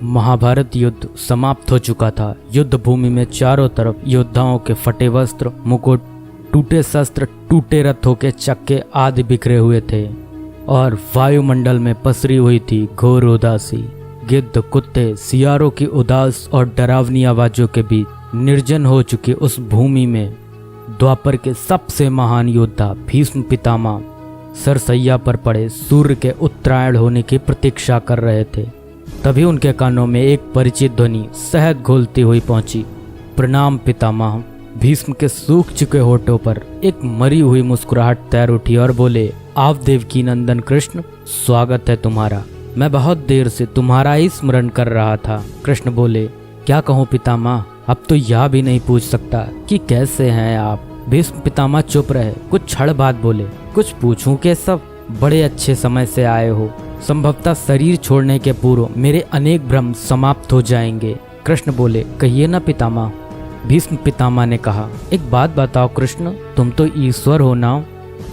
महाभारत युद्ध समाप्त हो चुका था। युद्ध भूमि में चारों तरफ योद्धाओं के फटे वस्त्र, मुकुट, टूटे शस्त्र, टूटे रथों के चक्के आदि बिखरे हुए थे और वायुमंडल में पसरी हुई थी घोर उदासी। गिद्ध, कुत्ते, सियारों की उदास और डरावनी आवाजों के बीच निर्जन हो चुकी उस भूमि में द्वापर के सबसे महान योद्धा भीष्म पितामह सरसैया पर पड़े सूर्य के उत्तरायण होने की प्रतीक्षा कर रहे थे। तभी उनके कानों में एक परिचित ध्वनि शहद घोलती हुई पहुंची। प्रणाम पितामह। भीष्म के सूख चुके होठों पर एक मरी हुई मुस्कुराहट तैर उठी और बोले, आप देवकी नंदन कृष्ण, स्वागत है तुम्हारा। मैं बहुत देर से तुम्हारा ही स्मरण कर रहा था। कृष्ण बोले, क्या कहूँ पितामह, अब तो यह भी नहीं पूछ सकता कि कैसे हैं आप। भीष्म पितामह चुप रहे, कुछ क्षण बाद बोले, कुछ पूछूं के सब, बड़े अच्छे समय से आए हो। संभवतः शरीर छोड़ने के पूर्व मेरे अनेक भ्रम समाप्त हो जाएंगे। कृष्ण बोले, कहिए ना पितामह। भीष्म पितामह ने कहा, एक बात बताओ कृष्ण, तुम तो ईश्वर हो ना।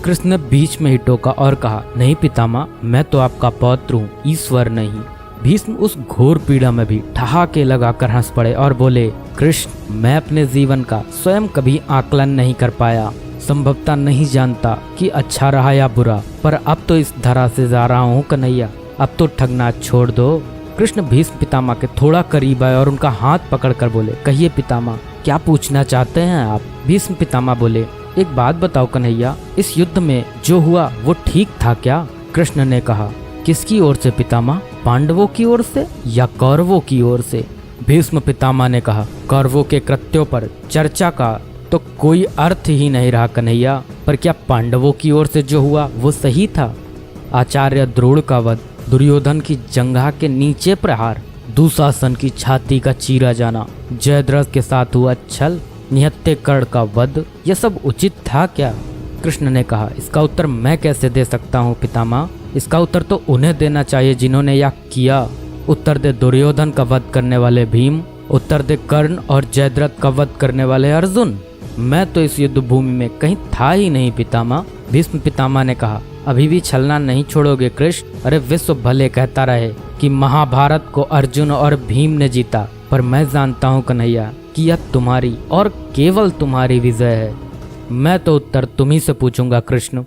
कृष्ण ने बीच में ही टोका और कहा, नहीं पितामह, मैं तो आपका पौत्र हूँ, ईश्वर नहीं। भीष्म उस घोर पीड़ा में भी ठहाके लगाकर हंस पड़े और बोले, कृष्ण, मैं अपने जीवन का स्वयं कभी आकलन नहीं कर पाया। संभवतः नहीं जानता कि अच्छा रहा या बुरा, पर अब तो इस धरा से जा रहा हूँ कन्हैया, अब तो ठगना छोड़ दो। कृष्ण भीष्म पितामह के थोड़ा करीब आए और उनका हाथ पकड़कर बोले, कहिए पितामह, क्या पूछना चाहते हैं आप। भीष्म पितामह बोले, एक बात बताओ कन्हैया, इस युद्ध में जो हुआ वो ठीक था क्या। कृष्ण ने कहा, किसकी ओर से पितामह, पांडवों की ओर से या कौरवों की ओर से। भीष्म पितामह ने कहा, कौरवों के कृत्यों पर चर्चा का तो कोई अर्थ ही नहीं रहा कन्हैया, पर क्या पांडवों की ओर से जो हुआ वो सही था। आचार्य द्रोण का वध, दुर्योधन की जंघा के नीचे प्रहार, दुशासन की छाती का चीरा जाना, जयद्रथ के साथ हुआ छल, निहत्थे कर्ण का वध, यह सब उचित था क्या। कृष्ण ने कहा, इसका उत्तर मैं कैसे दे सकता हूँ पितामह, इसका उत्तर तो उन्हें देना चाहिए जिन्होंने यह किया। उत्तर दे दुर्योधन का वध करने वाले भीम, उत्तर दे कर्ण और जयद्रथ का वध करने वाले अर्जुन। मैं तो इस युद्ध भूमि में कहीं था ही नहीं पितामह। भीष्म पितामह ने कहा, अभी भी छलना नहीं छोड़ोगे कृष्ण। अरे विश्व भले कहता रहे कि महाभारत को अर्जुन और भीम ने जीता, पर मैं जानता हूँ कन्हैया कि यह तुम्हारी और केवल तुम्हारी विजय है। मैं तो उत्तर तुम्ही से पूछूंगा कृष्ण।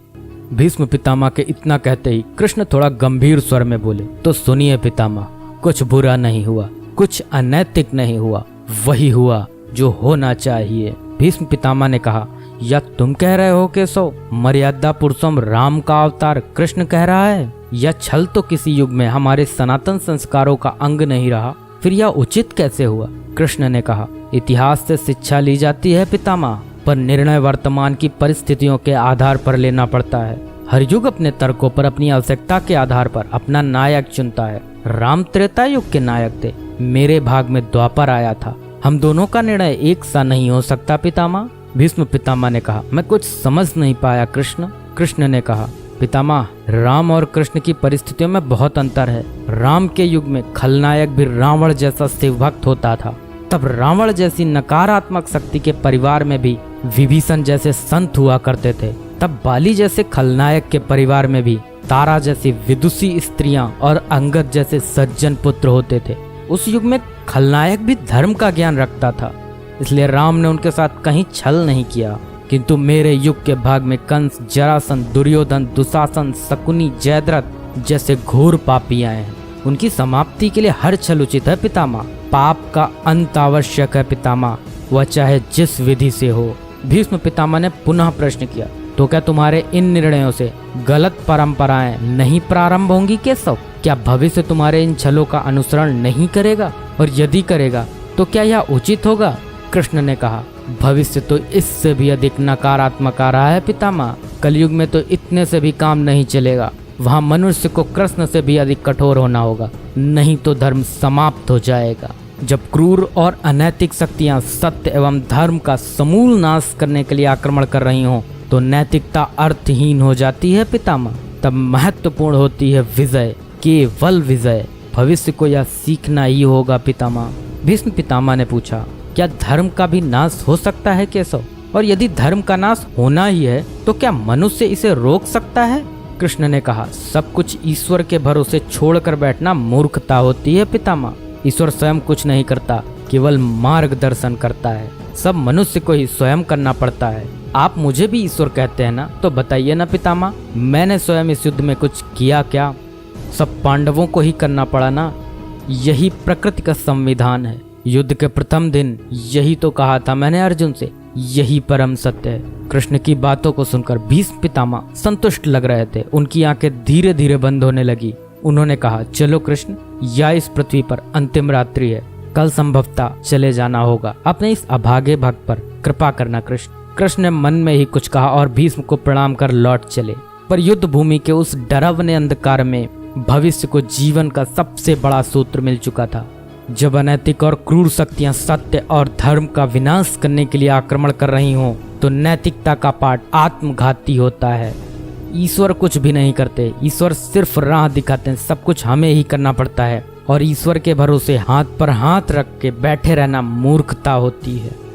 भीष्म पितामह के इतना कहते ही कृष्ण थोड़ा गंभीर स्वर में बोले, तो सुनिए पितामह, कुछ बुरा नहीं हुआ, कुछ अनैतिक नहीं हुआ, वही हुआ जो होना चाहिए। भीष्म पितामह ने कहा, या तुम कह रहे हो कि सो मर्यादा पुरुषोत्तम राम का अवतार कृष्ण कह रहा है। यह छल तो किसी युग में हमारे सनातन संस्कारों का अंग नहीं रहा, फिर यह उचित कैसे हुआ। कृष्ण ने कहा, इतिहास से शिक्षा ली जाती है पितामह, पर निर्णय वर्तमान की परिस्थितियों के आधार पर लेना पड़ता है। हर युग अपने तर्कों पर, अपनी आवश्यकता के आधार पर अपना नायक चुनता है। राम त्रेता युग के नायक थे, मेरे भाग में द्वापर आया था। हम दोनों का निर्णय एक सा नहीं हो सकता पितामह। भीष्म पितामह ने कहा, मैं कुछ समझ नहीं पाया कृष्ण। कृष्ण ने कहा, पितामह, राम और कृष्ण की परिस्थितियों में बहुत अंतर है। राम के युग में खलनायक भी रावण जैसा शिवभक्त होता था। तब रावण जैसी नकारात्मक शक्ति के परिवार में भी विभीषण जैसे संत हुआ करते थे। तब बाली जैसे खलनायक के परिवार में भी तारा जैसी विदुषी स्त्रियां और अंगद जैसे सज्जन पुत्र होते थे। उस युग में खलनायक भी धर्म का ज्ञान रखता था, इसलिए राम ने उनके साथ कहीं छल नहीं किया। किंतु मेरे युग के भाग में कंस, जरासंध, दुर्योधन, दुशासन, शकुनी, जयद्रथ जैसे घोर पापी आए हैं। उनकी समाप्ति के लिए हर छल उचित है पितामह। पाप का अंत आवश्यक है पितामह, वह चाहे जिस विधि से हो। भीष्म पितामह ने पुनः प्रश्न किया, तो क्या तुम्हारे इन निर्णयों से गलत परंपराएं नहीं प्रारंभ होंगी केशव। क्या भविष्य तुम्हारे इन छलों का अनुसरण नहीं करेगा, और यदि करेगा तो क्या यह उचित होगा। कृष्ण ने कहा, भविष्य तो इससे भी अधिक नकारात्मक आ रहा है पितामह। कलयुग में तो इतने से भी काम नहीं चलेगा, वहाँ मनुष्य को कृष्ण से भी अधिक कठोर होना होगा, नहीं तो धर्म समाप्त हो जाएगा। जब क्रूर और अनैतिक शक्तियाँ सत्य एवं धर्म का समूल नाश करने के लिए आक्रमण कर रही हों, तो नैतिकता अर्थहीन हो जाती है पितामह। तब महत्वपूर्ण होती है विजय, केवल विजय। भविष्य को यह सीखना ही होगा पितामह। भीष्म पितामह ने पूछा, क्या धर्म का भी नाश हो सकता है केशव, और यदि धर्म का नाश होना ही है तो क्या मनुष्य इसे रोक सकता है। कृष्ण ने कहा, सब कुछ ईश्वर के भरोसे छोड़कर बैठना मूर्खता होती है पितामह। ईश्वर स्वयं कुछ नहीं करता, केवल मार्गदर्शन करता है। सब मनुष्य को ही स्वयं करना पड़ता है। आप मुझे भी ईश्वर कहते हैं ना, तो बताइए ना पितामह, मैंने स्वयं इस युद्ध में कुछ किया क्या? सब पांडवों को ही करना पड़ा ना। यही प्रकृति का संविधान है। युद्ध के प्रथम दिन यही तो कहा था मैंने अर्जुन से, यही परम सत्य है। कृष्ण की बातों को सुनकर भीष्म पितामह संतुष्ट लग रहे थे। उनकी आंखें धीरे धीरे बंद होने लगी। उन्होंने कहा, चलो कृष्ण, या इस पृथ्वी पर अंतिम रात्रि है, कल संभवतः चले जाना होगा। अपने इस अभागे भक्त पर कृपा करना कृष्ण। कृष्ण ने मन में ही कुछ कहा और भीष्म को प्रणाम कर लौट चले। पर युद्ध भूमि के उस डरावने अंधकार में भविष्य को जीवन का सबसे बड़ा सूत्र मिल चुका था। जब अनैतिक और क्रूर शक्तियां सत्य और धर्म का विनाश करने के लिए आक्रमण कर रही हों, तो नैतिकता का पाठ आत्मघाती होता है। ईश्वर कुछ भी नहीं करते, ईश्वर सिर्फ राह दिखाते हैं। सब कुछ हमें ही करना पड़ता है और ईश्वर के भरोसे हाथ पर हाथ रख के बैठे रहना मूर्खता होती है।